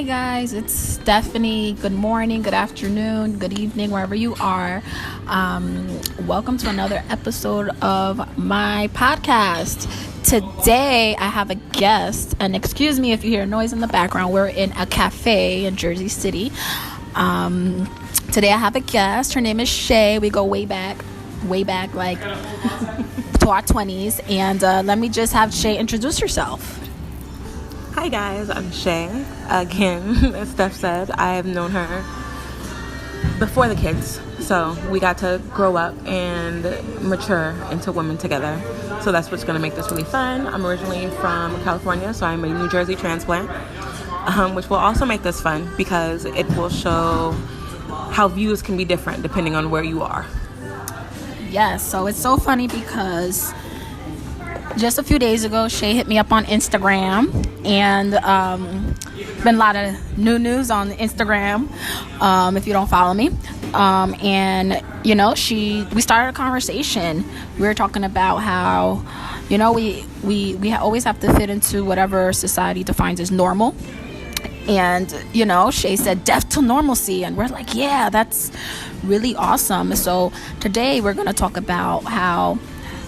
Hey guys, it's Stephanie. Good morning, good afternoon, good evening, wherever you are. Welcome to another episode of my podcast. Today I have a guest, and excuse me if you hear noise in the background. We're in a cafe in Jersey City. Today I have a guest. Her name is Shay. We go way back like to our 20s. And let me just have Shay introduce herself. Hi guys, I'm Shay. Again, as Steph said, I have known her before the kids. So we got to grow up and mature into women together. So that's what's going to make this really fun. I'm originally from California, so I'm a New Jersey transplant, which will also make this fun because it will show how views can be different depending on where you are. Yes, so it's so funny because just a few days ago, Shay hit me up on Instagram, and been a lot of new news on Instagram, if you don't follow me. And you know, we started a conversation. We were talking about how, you know, we always have to fit into whatever society defines as normal. And, you know, Shay said death to normalcy. And we're like, yeah, that's really awesome. So today we're going to talk about how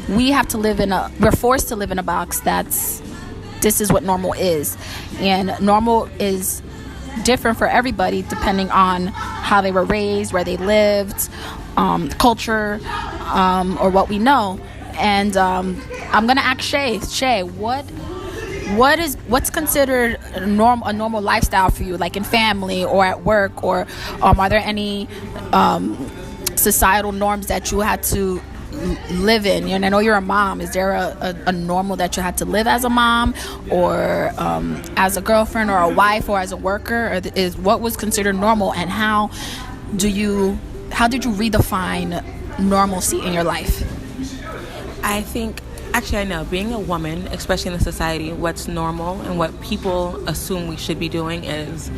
we're forced to live in a box this is what normal is. And normal is different for everybody depending on how they were raised, where they lived, culture, or what we know. And I'm going to ask Shay, what's considered a normal lifestyle for you, like in family or at work, or are there any societal norms that you had to live in? And I know you're a mom. Is there a normal that you had to live as a mom, or as a girlfriend, or a wife, or as a worker? Or is what was considered normal, and how did you redefine normalcy in your life? I know being a woman, especially in the society, what's normal and what people assume we should be doing is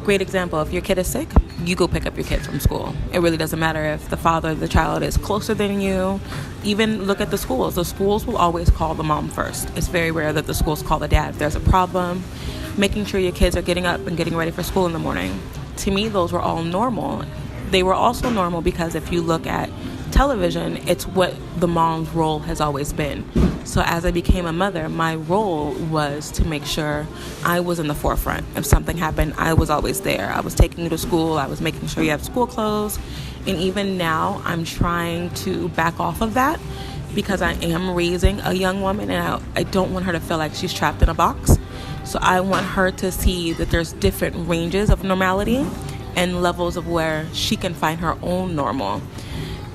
great example. If your kid is sick, you go pick up your kid from school. It really doesn't matter if the father of the child is closer than you. Even look at the schools. The schools will always call the mom first. It's very rare that the schools call the dad if there's a problem. Making sure your kids are getting up and getting ready for school in the morning. To me, those were all normal. They were also normal because if you look at television, it's what the mom's role has always been. So as I became a mother, my role was to make sure I was in the forefront. If something happened, I was always there. I was taking you to school. I was making sure you have school clothes. And even now, I'm trying to back off of that because I am raising a young woman, and I don't want her to feel like she's trapped in a box. So I want her to see that there's different ranges of normality and levels of where she can find her own normal.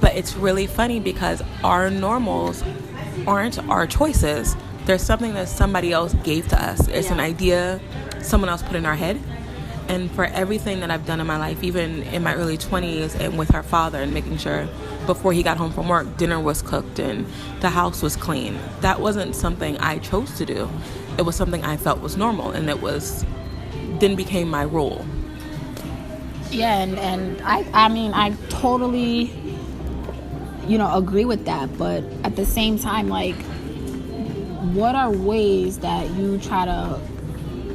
But it's really funny because our normals aren't our choices. There's something that somebody else gave to us. It's an idea someone else put in our head. And for everything that I've done in my life, even in my early 20s and with her father, and making sure before he got home from work, dinner was cooked and the house was clean. That wasn't something I chose to do. It was something I felt was normal, and then became my role. Yeah, and I totally, agree with that. But at the same time, like, what are ways that you try to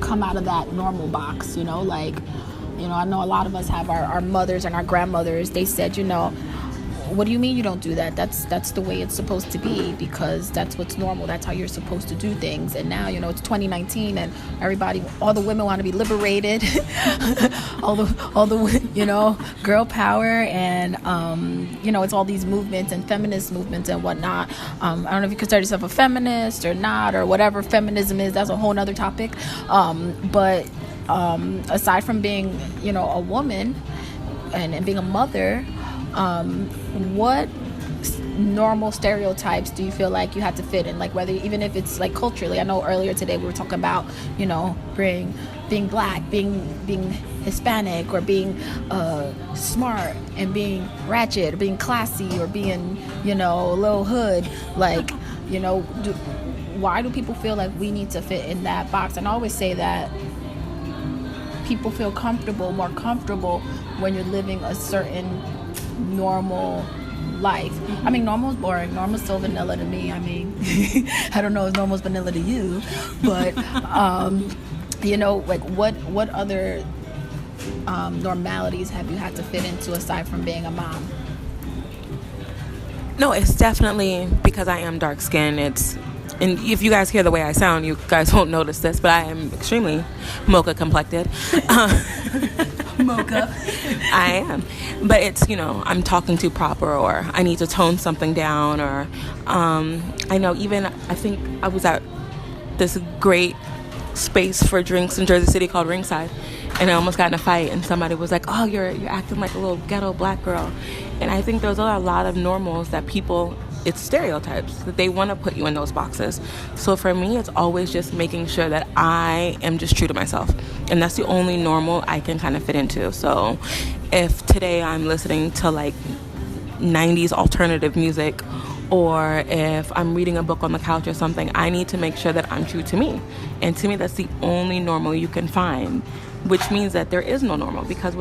come out of that normal box? I know a lot of us have our mothers and our grandmothers. They said, what do you mean you don't do that? That's the way it's supposed to be, because that's what's normal. That's how you're supposed to do things. And now, it's 2019, and all the women want to be liberated. all the girl power, and it's all these movements and feminist movements and whatnot. I don't know if you consider yourself a feminist or not, or whatever feminism is. That's a whole nother topic. But aside from being, a woman and being a mother, what normal stereotypes do you feel like you had to fit in? Like, whether, even if it's like culturally, I know earlier today we were talking about, being black, being Hispanic, or being smart, and being ratchet, or being classy, or being, a little hood. Like, why do people feel like we need to fit in that box? And I always say that people feel more comfortable when you're living a certain normal life. I mean, normal is boring. Normal's so vanilla to me. I mean, I don't know if normal's vanilla to you, but like what other normalities have you had to fit into aside from being a mom? No, it's definitely because I am dark skinned. And if you guys hear the way I sound, you guys won't notice this, but I am extremely mocha complected. Mocha. I am. But it's, I'm talking too proper, or I need to tone something down, or I know I think I was at this great space for drinks in Jersey City called Ringside, and I almost got in a fight, and somebody was like, oh, you're acting like a little ghetto black girl. And I think there's a lot of normals that it's stereotypes that they want to put you in those boxes. So for me, it's always just making sure that I am just true to myself, and that's the only normal I can kind of fit into. So if today I'm listening to like 90s alternative music, or if I'm reading a book on the couch or something, I need to make sure that I'm true to me. And to me, that's the only normal you can find, which means that there is no normal, because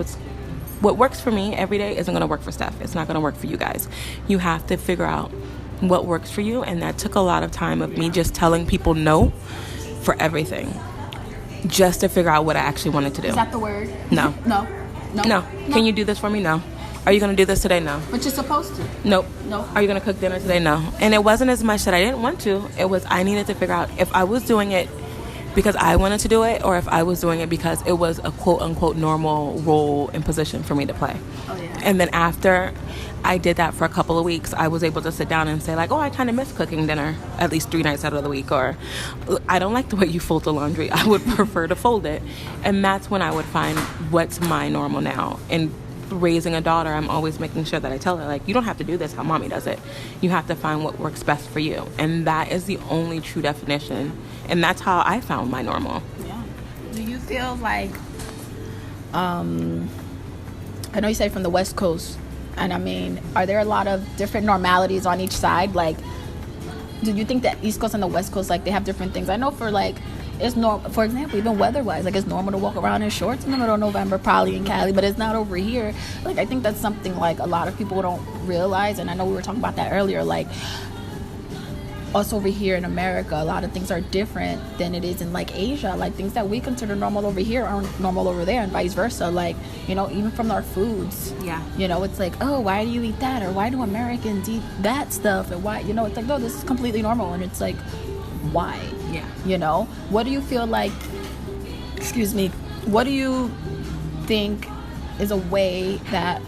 what works for me every day isn't going to work for Steph. It's not going to work for you guys. You have to figure out what works for you, and that took a lot of time of me just telling people no for everything, just to figure out what I actually wanted to do. Is that the word? No. No. Can you do this for me? No. Are you going to do this today? No. But you're supposed to. Nope. No. Are you going to cook dinner today? No. And it wasn't as much that I didn't want to. It was I needed to figure out if I was doing it because I wanted to do it, or if I was doing it because it was a quote-unquote normal role and position for me to play. Oh, yeah. And then after I did that for a couple of weeks, I was able to sit down and say, like, oh, I kind of miss cooking dinner at least 3 nights out of the week, or I don't like the way you fold the laundry. I would prefer to fold it. And that's when I would find what's my normal now. And raising a daughter, I'm always making sure that I tell her, like, you don't have to do this how mommy does it. You have to find what works best for you. And that is the only true definition. And that's how I found my normal. Yeah. Do you feel like, I know you say from the West Coast, and I mean, are there a lot of different normalities on each side? Like, do you think that East Coast and the West Coast, like, they have different things? I know for, like, it's normal, for example, even weather-wise, like, it's normal to walk around in shorts in the middle of November, probably in Cali, but it's not over here. Like, I think that's something, like, a lot of people don't realize, and I know we were talking about that earlier, like, us over here in America, a lot of things are different than it is in, like, Asia. Like, things that we consider normal over here aren't normal over there, and vice versa. Like, even from our foods. Yeah. It's like, oh, why do you eat that? Or why do Americans eat that stuff? And why, it's like, no, this is completely normal. And it's like, why? Yeah. What do you feel like, what do you think is a way that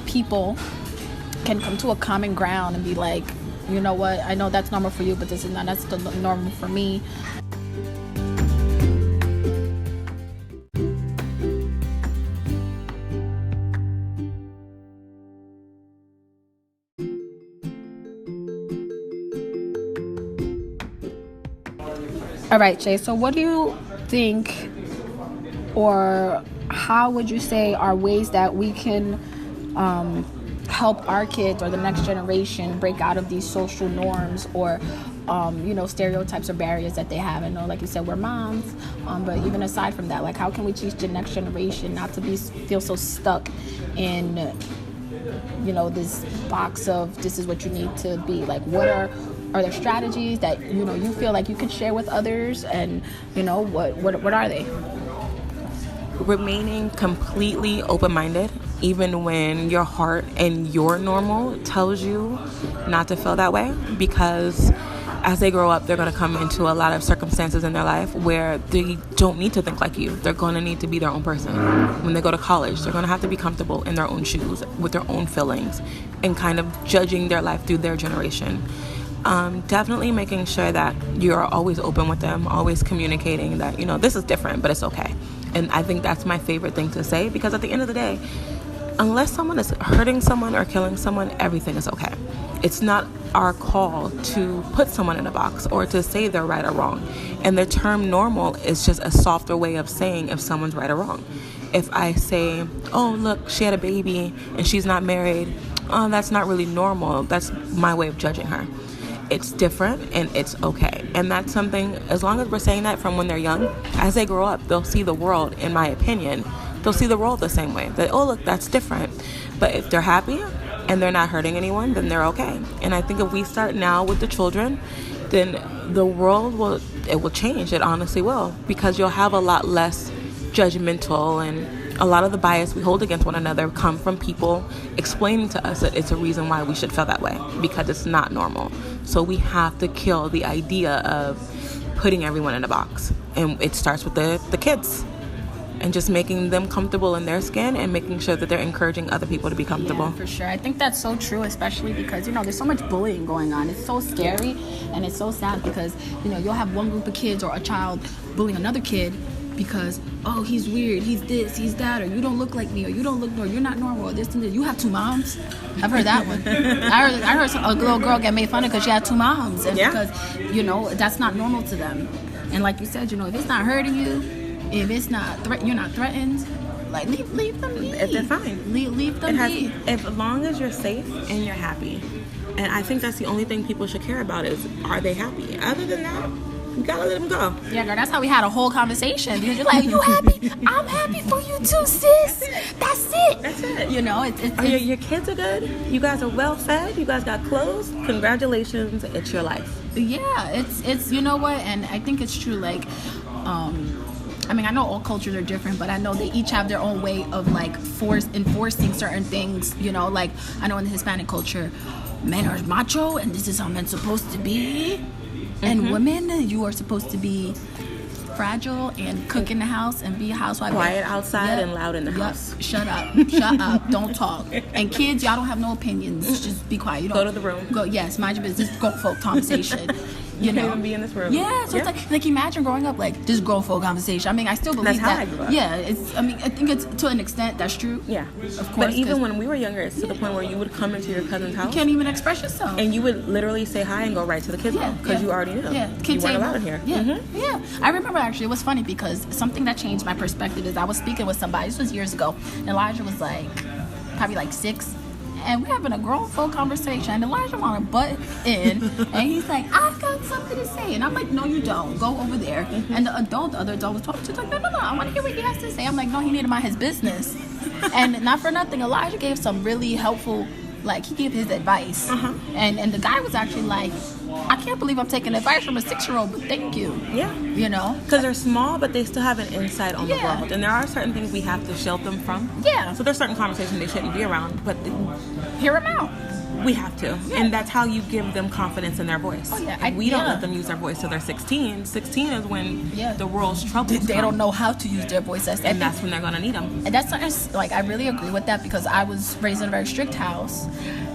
people can come to a common ground and be like, you know what, I know that's normal for you, but this is not, that's the normal for me. All right, Jay, so what do you think, or how would you say are ways that we can help our kids or the next generation break out of these social norms or stereotypes or barriers that they have? I know, like you said, we're moms, but even aside from that, like, how can we teach the next generation not to feel so stuck in this box of this is what you need to be? Like, what are there strategies that you feel like you could share with others, and what are they? Remaining completely open-minded, even when your heart and your normal tells you not to feel that way, because as they grow up, they're going to come into a lot of circumstances in their life where they don't need to think like you. They're going to need to be their own person. When they go to college, they're going to have to be comfortable in their own shoes with their own feelings and kind of judging their life through their generation. Definitely making sure that you're always open with them, always communicating that, this is different, but it's okay. And I think that's my favorite thing to say, because at the end of the day, unless someone is hurting someone or killing someone, everything is okay. It's not our call to put someone in a box or to say they're right or wrong. And the term normal is just a softer way of saying if someone's right or wrong. If I say, oh, look, she had a baby and she's not married, oh, that's not really normal. That's my way of judging her. It's different and it's okay. And that's something, as long as we're saying that from when they're young, as they grow up, they'll see the world, in my opinion, they'll see the world the same way. That, oh, look, that's different. But if they're happy and they're not hurting anyone, then they're okay. And I think if we start now with the children, then the world will change. It honestly will, because you'll have a lot less judgmental, and a lot of the bias we hold against one another come from people explaining to us that it's a reason why we should feel that way, because it's not normal. So we have to kill the idea of putting everyone in a box, and it starts with the kids, and just making them comfortable in their skin and making sure that they're encouraging other people to be comfortable. Yeah, for sure. I think that's so true, especially because, there's so much bullying going on. It's so scary, and it's so sad because, you'll have one group of kids or a child bullying another kid because, oh, he's weird, he's this, he's that, or you don't look like me, or you don't look normal, you're not normal, or this and this. You have two moms. I've heard that one. I heard a little girl get made fun of because she had two moms, and because, that's not normal to them. And like you said, if it's not hurting you, if it's not you're not threatened, like leave them be. If they're fine, leave them be. As long as you're safe and you're happy, and I think that's the only thing people should care about is, are they happy? Other than that, you gotta let them go. Yeah, girl, that's how we had a whole conversation, because you're like, you happy? I'm happy for you too, sis. That's it. That's it. Your kids are good. You guys are well fed. You guys got clothes. Congratulations, it's your life. Yeah, it's you know what, and I think it's true. Like, I know all cultures are different, but I know they each have their own way of like enforcing certain things. Like I know in the Hispanic culture, men are macho, and this is how men's supposed to be. And women, you are supposed to be fragile and cook in the house and be a housewife. Quiet outside and loud in the house. Shut up. Don't talk. And kids, y'all don't have no opinions. Just be quiet. You don't go to the room. Yes, mind your business. Grown folk conversation. You can't even be in this room. Yeah, so it's like imagine growing up like this grown folk conversation. I still believe that's how that. I grew up. Yeah, I think it's to an extent that's true. Yeah, of course. But even when we were younger, it's to the point where you would come into your cousin's house. You can't even express yourself. And you would literally say hi and go right to the kids' room because you already knew. Yeah, you weren't allowed in here. Yeah, yeah. I remember actually, it was funny because something that changed my perspective is I was speaking with somebody. This was years ago. And Elijah was probably 6. And we're having a grown folk conversation, and Elijah want to butt in, and he's like, I've got something to say. And I'm like, no, you don't. Go over there. And the other adult was talking to, like, no, I want to hear what he has to say. I'm like, no, he need to mind his business. And not for nothing, Elijah gave some really helpful, he gave his advice. And the guy was actually like, I can't believe I'm taking advice from a 6-year-old, but thank you. Yeah. Because they're small, but they still have an insight on the world. And there are certain things we have to shield them from. Yeah. So there's certain conversations they shouldn't be around, but hear them out. We have to. Yeah. And that's how you give them confidence in their voice. Oh, yeah. We don't let them use their voice till they're 16. 16 is when the world's troubles They don't know how to use their voice. That's when they're going to need them. And that's I really agree with that, because I was raised in a very strict house,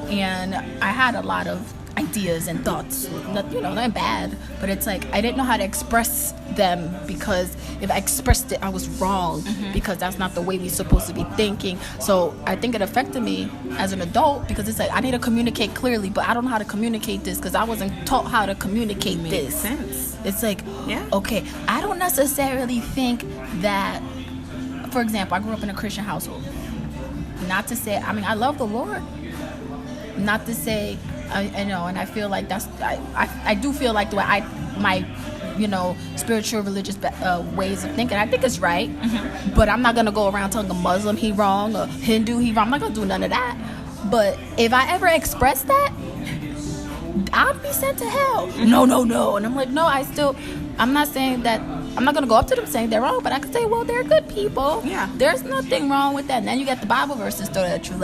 and I had a lot of ideas and thoughts, not bad, but it's I didn't know how to express them, because if I expressed it I was wrong, because that's not the way we're supposed to be thinking. So I think it affected me as an adult, because it's I need to communicate clearly, but I don't know how to communicate this because I wasn't taught how to communicate this. Sense. It's okay, I don't necessarily think that, for example, I grew up in a Christian household. Not to say, I love the Lord. Not to say, I know, and I feel like that's, I do feel like the way my spiritual religious ways of thinking, I think it's right, but I'm not going to go around telling a Muslim he wrong or Hindu he wrong. I'm not going to do none of that. But if I ever express that, I'll be sent to hell. No. And I'm like, no, I'm not saying that, I'm not going to go up to them saying they're wrong, but I could say, well, they're good people. Yeah. There's nothing wrong with that. And then you get the Bible verses thrown at you,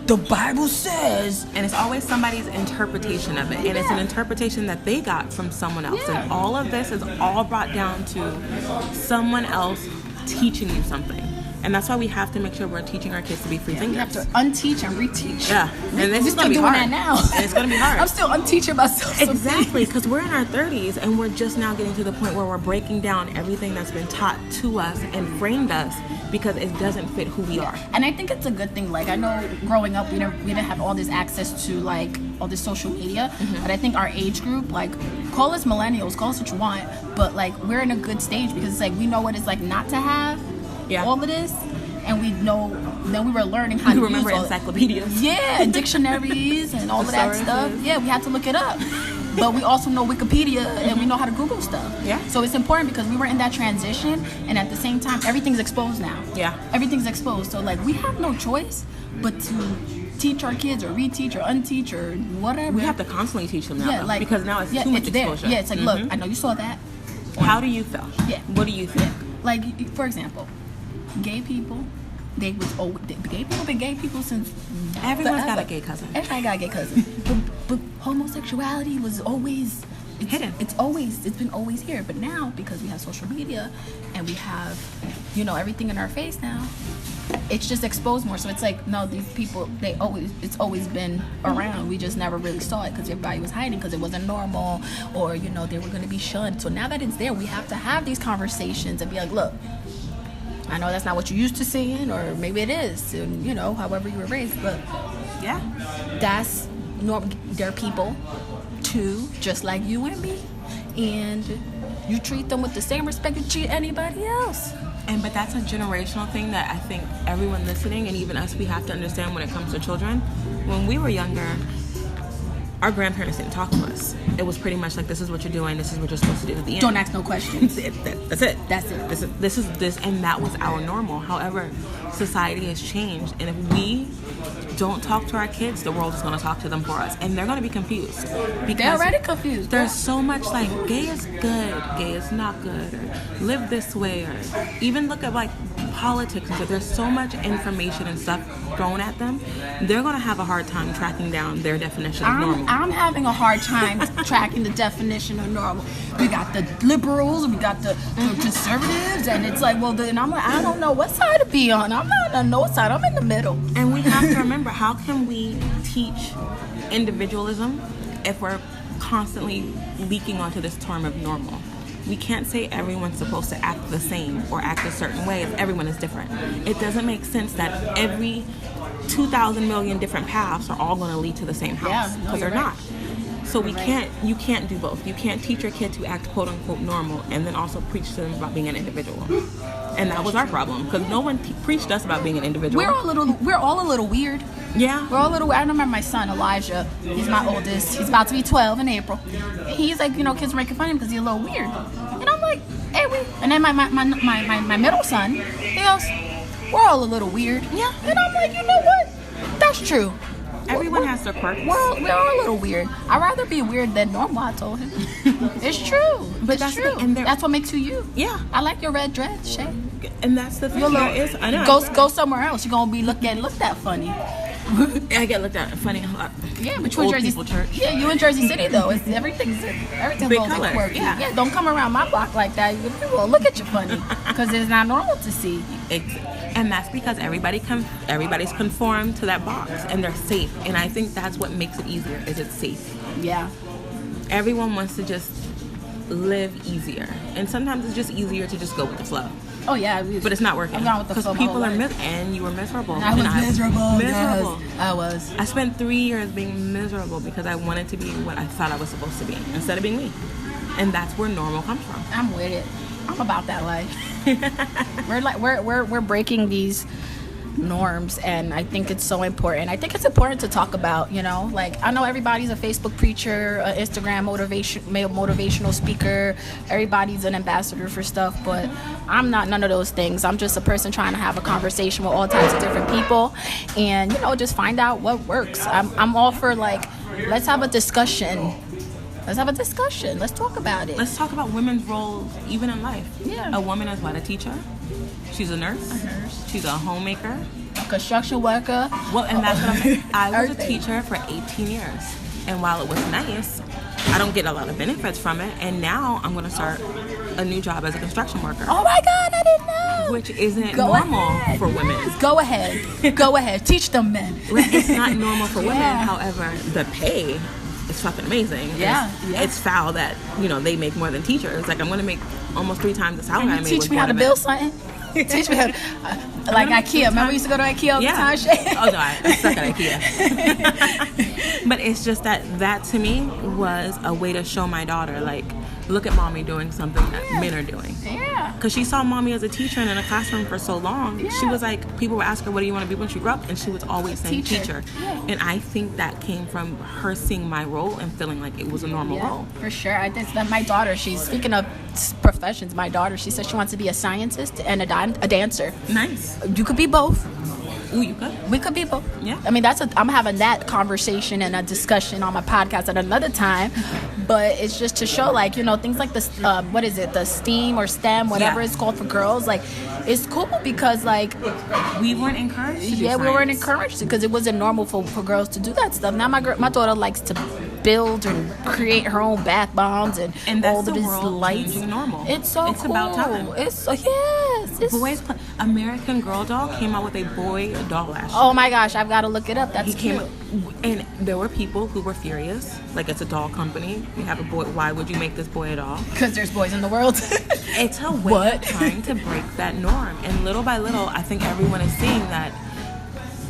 the Bible says. And it's always somebody's interpretation of it. And it's an interpretation that they got from someone else. Yeah. And all of this is all brought down to someone else teaching you something. And that's why we have to make sure we're teaching our kids to be free thinkers. We have to unteach and reteach. Yeah. And this is going to be doing hard. that now. And it's going to be hard. I'm still unteaching myself. Exactly, because we're in our 30s and we're just now getting to the point where we're breaking down everything that's been taught to us and framed us because it doesn't fit who we are. And I think it's a good thing. I know growing up we didn't have all this access to all this social media, but I think our age group, call us millennials, call us what you want, but we're in a good stage because it's we know what it's not to have all of this. And we know, then we were learning how to remember use encyclopedias. Yeah, dictionaries and all of that stuff. Yeah, we had to look it up. But we also know Wikipedia and we know how to Google stuff. Yeah. So it's important because we were in that transition, and at the same time, everything's exposed now. Yeah. Everything's exposed. So we have no choice but to teach our kids or reteach or unteach or whatever. We have to constantly teach them now, Yeah, like, because now it's too much exposure. Yeah, it's like, look, I know you saw that. How do you feel? Yeah. What do you think? Like, for example, gay people, gay people been gay people since Everyone's forever. got a gay cousin. Everybody got a gay cousin. but homosexuality was always hidden. It's been always here. But now, because we have social media and we have, everything in our face now, it's just exposed more. So it's like, no, these people, it's always been around. We just never really saw it because everybody was hiding because it wasn't normal, or they were going to be shunned. So now that it's there, we have to have these conversations and be like, look, I know that's not what you used to seeing, or maybe it is, and however you were raised, but Yeah. that's normal. They're people too, just like you and me, and you treat them with the same respect you treat anybody else. But that's a generational thing that I think everyone listening, and even us, we have to understand when it comes to children. When we were younger, our grandparents didn't talk to us. It was pretty much like, this is what you're doing, this is what you're supposed to do at the end. Don't ask no questions. That's it. This is this, and that was our normal. However, society has changed, and if we don't talk to our kids, the world is going to talk to them for us, and they're going to be confused. They're already confused. There's so much like, gay is good, gay is not good, or live this way, or even look at like politics and stuff. There's so much information and stuff thrown at them. They're going to have a hard time tracking down their definition of normal. I'm having a hard time tracking the definition of normal. We got the liberals, we got the conservatives, and it's like, well, then I'm like, I don't know what side to be on. I'm not on no side. I'm in the middle. And we have to remember, how can we teach individualism if we're constantly leaking onto this term of normal? We can't say everyone's supposed to act the same or act a certain way if everyone is different. It doesn't make sense that every 2,000 million different paths are all going to lead to the same house, because they're not. So you can't do both. You can't teach your kid to act quote unquote normal and then also preach to them about being an individual. And that was our problem, because no one preached us about being an individual. We're all a little weird. Yeah. We're all a little. I remember my son Elijah. He's my oldest. He's about to be 12 in April. He's like, kids are making fun of him because he's a little weird. And I'm like, hey, and then my middle son, he goes, we're all a little weird. Yeah. And I'm like, you know what? That's true. Everyone has their quirks. We're all a little weird. I'd rather be weird than normal, I told him. It's true. But that's true. And that's what makes you. Yeah. I like your red dress, Shay. And that's the thing. I know. Go somewhere else. You're going to be looked at funny. I get looked at funny a lot. Yeah, but you in Jersey City. Yeah, you in Jersey City though. Everything's big color. Quirky. Yeah, don't come around my block like that. People will look at you funny because it's not normal to see. And that's because everybody's conformed to that box, and they're safe. And I think that's what makes it easier, is it's safe. Yeah. Everyone wants to just live easier, and sometimes it's just easier to just go with the flow. Oh yeah, but it's not working. I'm gone with the flow. People are and you were miserable. I was miserable. Miserable. Yes, I was. I spent 3 years being miserable because I wanted to be what I thought I was supposed to be instead of being me, and that's where normal comes from. I'm with it. I'm about that life. we're breaking these norms, and I think it's so important. I think it's important to talk about, like, I know everybody's a Facebook preacher, an Instagram motivational speaker, everybody's an ambassador for stuff, but I'm not none of those things. I'm just a person trying to have a conversation with all types of different people and, just find out what works. I'm all for, like, let's have a discussion. Let's talk about it. Let's talk about women's roles even in life. Yeah. A woman is what? A teacher? She's a nurse. She's a homemaker. A construction worker. Well, and that's what I'm saying. I was a teacher for 18 years. And while it was nice, I don't get a lot of benefits from it. And now I'm going to start a new job as a construction worker. Oh my God, I didn't know. Which isn't normal for women. Go ahead. Teach them men. It's not normal for women. However, the pay is fucking amazing. Yeah. It's foul that, they make more than teachers. Like, I'm going to make almost 3 times the salary I made. Teach me how to build something. Teach me how to, like IKEA. Remember we used to go to IKEA all the time? Oh no, I suck at IKEA. But it's just that to me was a way to show my daughter, like, look at mommy doing something that men are doing. Yeah. Because she saw mommy as a teacher and in a classroom for so long. Yeah. She was like, people would ask her, what do you want to be when she grew up? And she was always saying teacher. Yeah. And I think that came from her seeing my role and feeling like it was a normal role. For sure. I think that my daughter, speaking of professions, my daughter, she said she wants to be a scientist and a dancer. Nice. You could be both. Ooh, you could. We could be both. Yeah. I mean, I'm having that conversation and a discussion on my podcast at another time. But it's just to show, like, you know, things like this, what is it, the STEAM or STEM, whatever it's called for girls. Like, it's cool because, like, we weren't encouraged to do we science. weren't encouraged because it wasn't normal for girls to do that stuff. Now my daughter likes to build and create her own bath bombs and that's all of the this world lights. changing normal. It's so it's cool. about time. It's so, yes. It's, Boys American Girl doll came out with a boy doll last year. oh my gosh, I've got to look it up. That's cute. And there were people who were furious. Like, it's a doll company. You have a boy. Why would you make this boy a doll? Because there's boys in the world. It's a way of trying to break that norm. And little by little, I think everyone is seeing that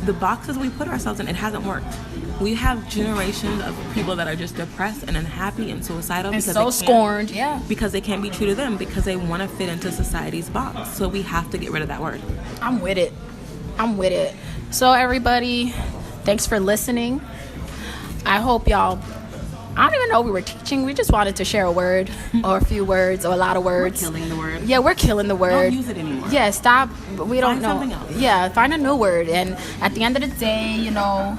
the boxes we put ourselves in, it hasn't worked. We have generations of people that are just depressed and unhappy and suicidal And because so scorned, because they can't be true to them, because they want to fit into society's box. So we have to get rid of that word. I'm with it. So everybody, thanks for listening. I hope y'all, I don't even know we were teaching. We just wanted to share a word or a few words or a lot of words. We're killing the word. Yeah, we're killing the word. Don't use it anymore. Yeah, stop. We don't know. Find something else. Yeah, find a new word. And at the end of the day, you know,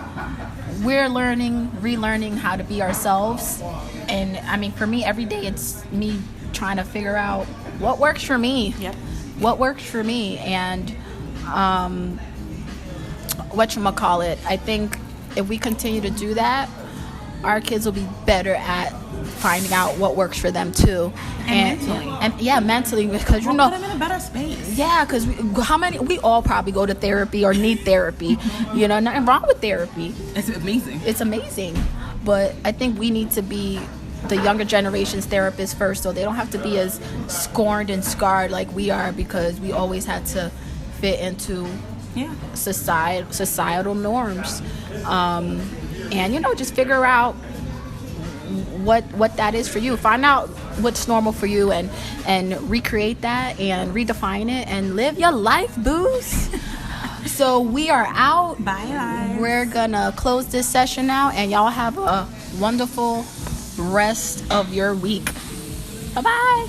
we're relearning how to be ourselves. And I mean, for me, every day it's me trying to figure out what works for me. Yep. What works for me. And whatchamacallit, I think if we continue to do that, our kids will be better at finding out what works for them too, and mentally, because We'll put them in a better space. Yeah, because we all probably go to therapy or need therapy. You know, nothing wrong with therapy. It's amazing. It's amazing, but I think we need to be the younger generation's therapists first, so they don't have to be as scorned and scarred like we are, because we always had to fit into societal norms. And, you know, just figure out what that is for you. Find out what's normal for you and recreate that and redefine it and live your life, booze. So we are out. Bye, guys. We're gonna close this session now, and y'all have a wonderful rest of your week. Bye-bye.